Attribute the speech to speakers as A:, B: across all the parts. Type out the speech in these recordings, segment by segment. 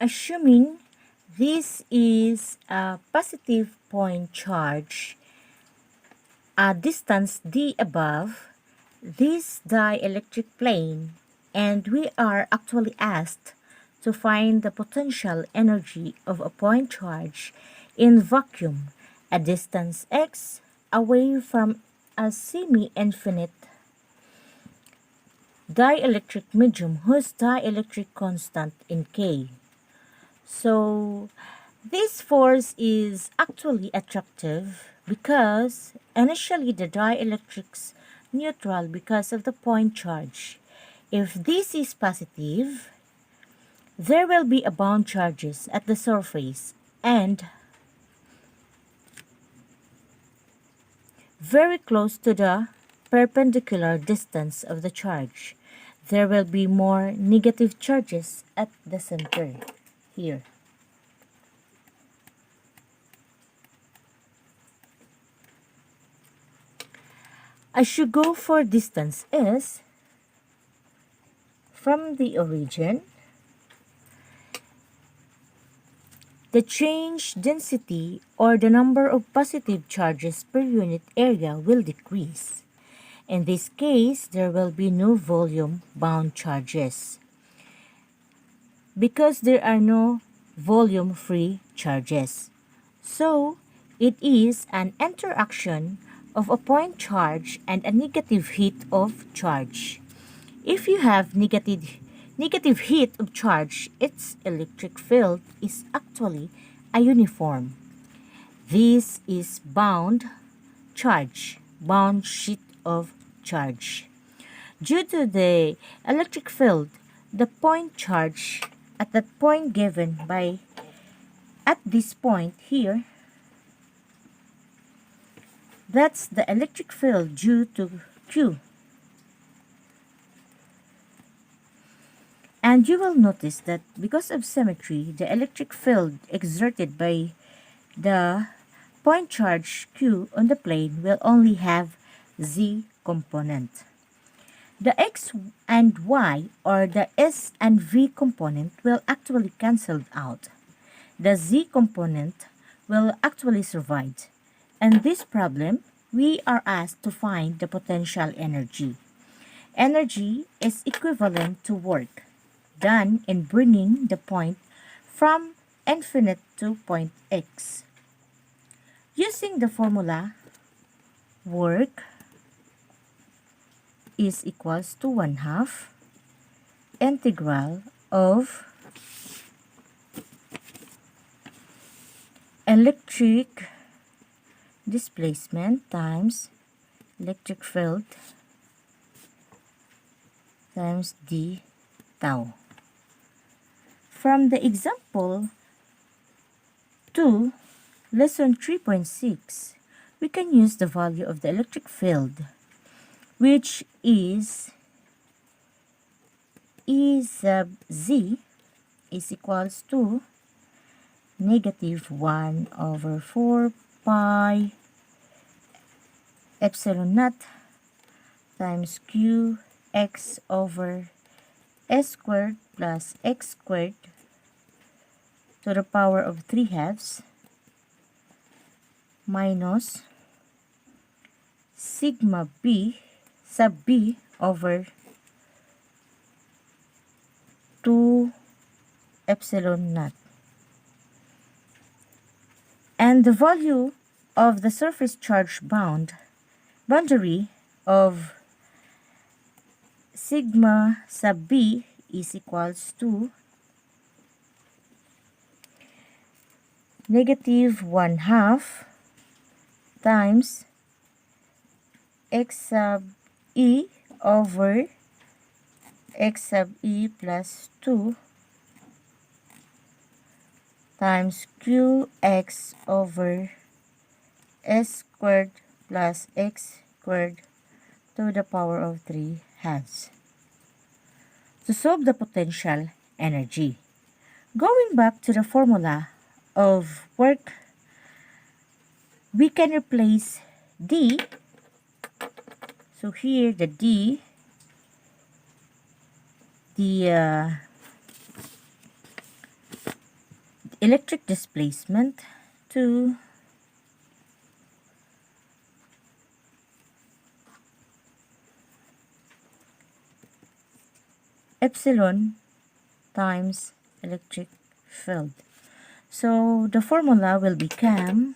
A: Assuming this is a positive point charge, a distance d above this dielectric plane, and we are actually asked to find the potential energy of a point charge in vacuum, a distance x away from a semi-infinite dielectric medium whose dielectric constant in K. So this force is actually attractive because initially the dielectric's neutral because of the point charge. If this is positive, there will be a bound charges at the surface and very close to the perpendicular distance of the charge. There will be more negative charges at the center here. As you go for distance s from the origin, the change density or the number of positive charges per unit area will decrease. In this case, there will be no volume bound charges because there are no volume free charges. So, it is an interaction of a point charge and a negative heat of charge. If you have negative heat of charge, its electric field is actually a uniform. This is bound charge, bound sheet of charge. Due to the electric field, the point charge at that point given by at this point here, that's the electric field due to Q. And you will notice that because of symmetry, the electric field exerted by the point charge Q on the plane will only have Z component. The X and Y or the S and V component will actually cancel out. The Z component will actually survive. In this problem, we are asked to find the potential energy. Energy is equivalent to work done in bringing the point from infinite to point X. Using the formula, work is equals to 1/2 integral of electric displacement times electric field times d tau. From the example 2, lesson 3.6, we can use the value of the electric field, which is E sub z is equals to negative 1 over 4 pi epsilon naught times q x over s squared plus x squared to the power of 3/2 minus sigma b sub b over 2 epsilon naught. And the value of the surface charge boundary of sigma sub b is equals to negative 1/2 times x sub e over x sub e plus 2 times qx over s squared plus x squared to the power of 3/2 to solve the potential energy. Going back to the formula of work, we can replace D. So here the D, electric displacement to epsilon times electric field. So the formula will become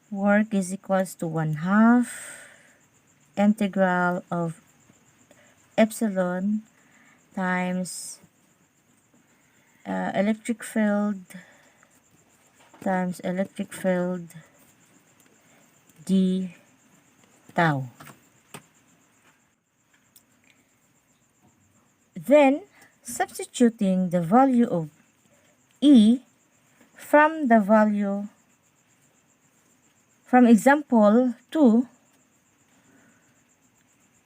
A: work is equals to 1/2 integral of epsilon times electric field times electric field d tau. Then, substituting the value of E from the value from example 2,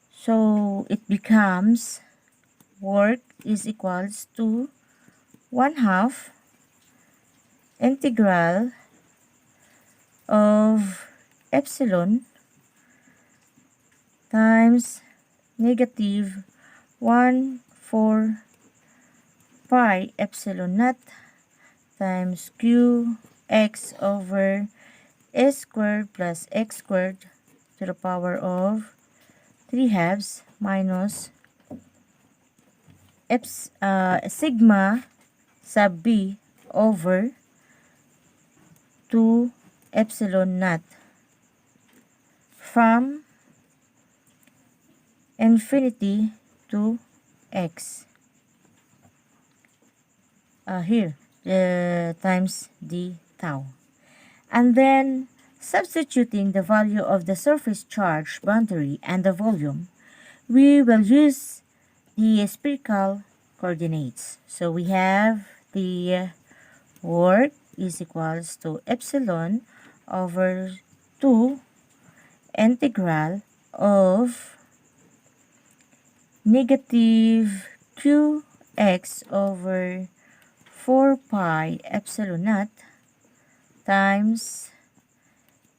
A: so it becomes work is equals to 1/2 integral of epsilon times negative 1/4 pi epsilon naught times q x over s squared plus x squared to the power of 3/2 minus sigma sub b over 2 epsilon naught from infinity to x. Here, times d tau. And then, substituting the value of the surface charge boundary and the volume, we will use the spherical coordinates. So we have the work is equals to epsilon over 2 integral of negative qx over 4 pi epsilon naught times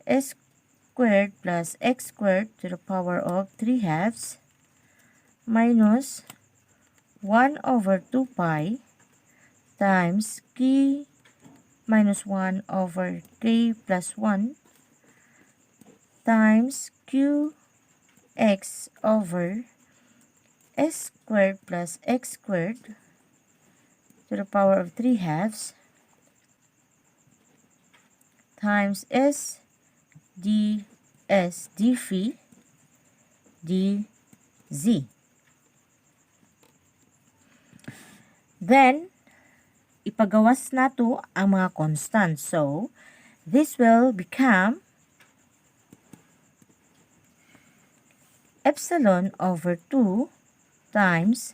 A: s squared plus x squared to the power of 3/2 minus 1 over 2 pi times k minus 1 over k plus 1 times qx over s squared plus x squared to the power of 3/2 times s ds d phi dz. Then, ipagawas nato ang mga constant. So, this will become epsilon over 2 times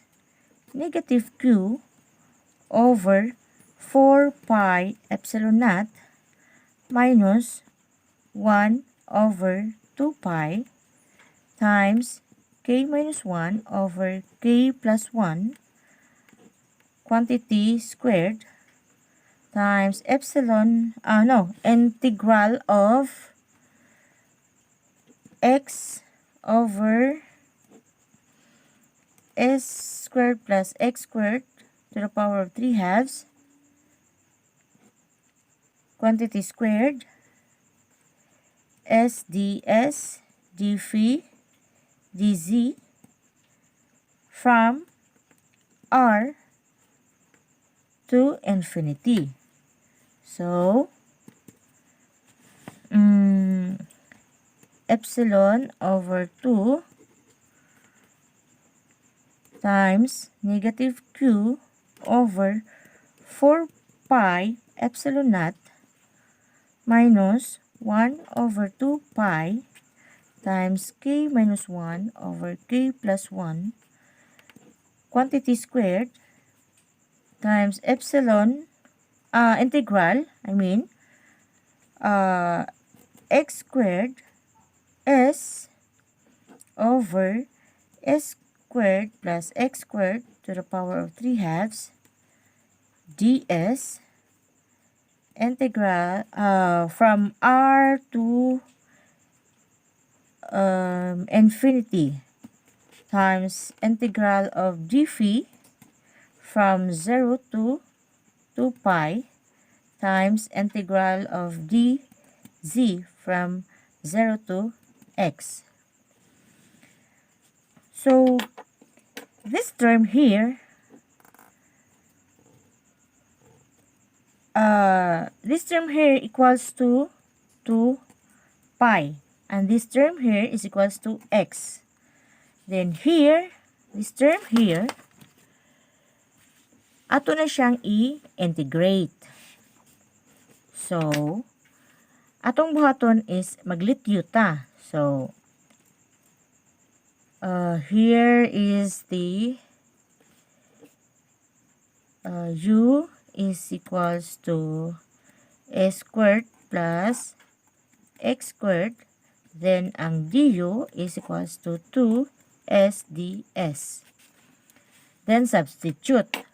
A: negative q over 4 pi epsilon naught minus 1 over 2 pi times k minus 1 over k plus 1 quantity squared times epsilon, integral of x over s squared plus x squared to the power of 3/2 quantity squared s ds d phi dz from r to infinity. So, epsilon over 2 times negative q over 4 pi epsilon naught minus 1 over 2 pi times k minus 1 over k plus 1 quantity squared times epsilon integral, x squared s over s squared plus x squared to the power of 3/2 ds integral from r to infinity times integral of d phi from 0 to 2 pi times integral of dz from 0 to x. So this term here, equals to 2 pi, and this term here is equals to x. Then here, this term here, ato na siyang i-integrate. So, atong buhaton is maglityo ta. So, here is the u is equals to s squared plus x squared. Then, ang du is equals to 2s ds. Then, substitute.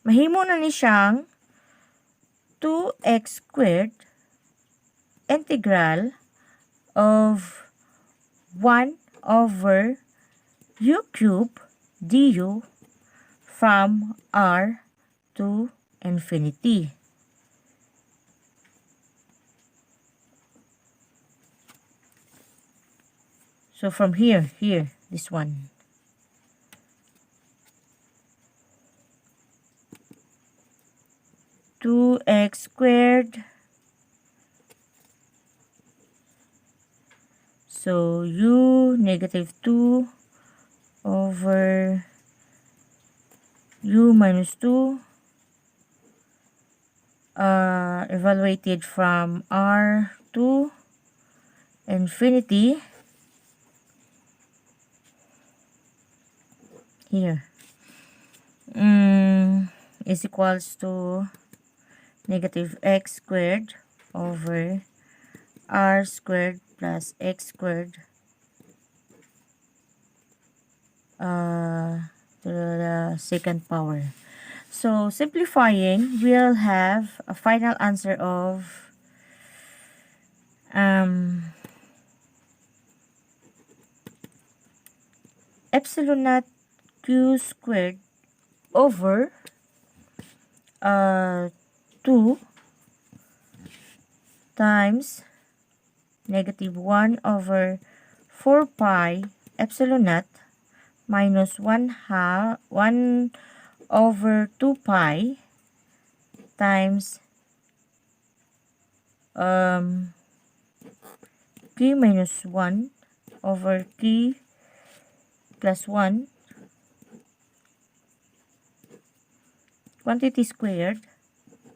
A: Mahimo na ni siyang 2x squared integral of 1 over u cube du from r to infinity. So from here, this one. Two x squared. So u negative 2 over u minus 2 evaluated from r to infinity. Here is equals to negative x squared over r squared plus x squared to the second power. So simplifying, we'll have a final answer of epsilon naught q squared over 2 times negative 1 over 4 pi epsilon naught minus 1 over 2 pi times k minus 1 over k plus 1 quantity squared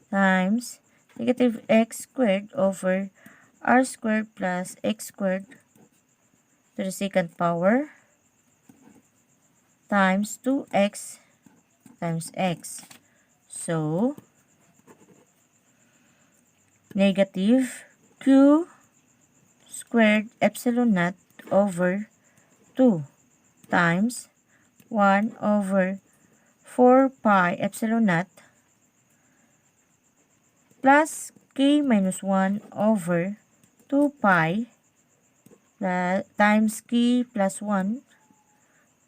A: times negative x squared over r squared plus x squared to the second power times 2x times x. So, negative q squared epsilon naught over 2 times 1 over 4 pi epsilon naught plus k minus 1 over 2 pi times k plus 1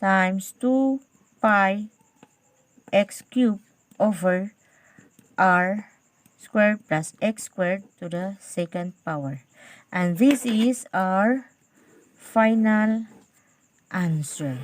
A: times 2 pi x cubed over r squared plus x squared to the second power. And this is our final answer.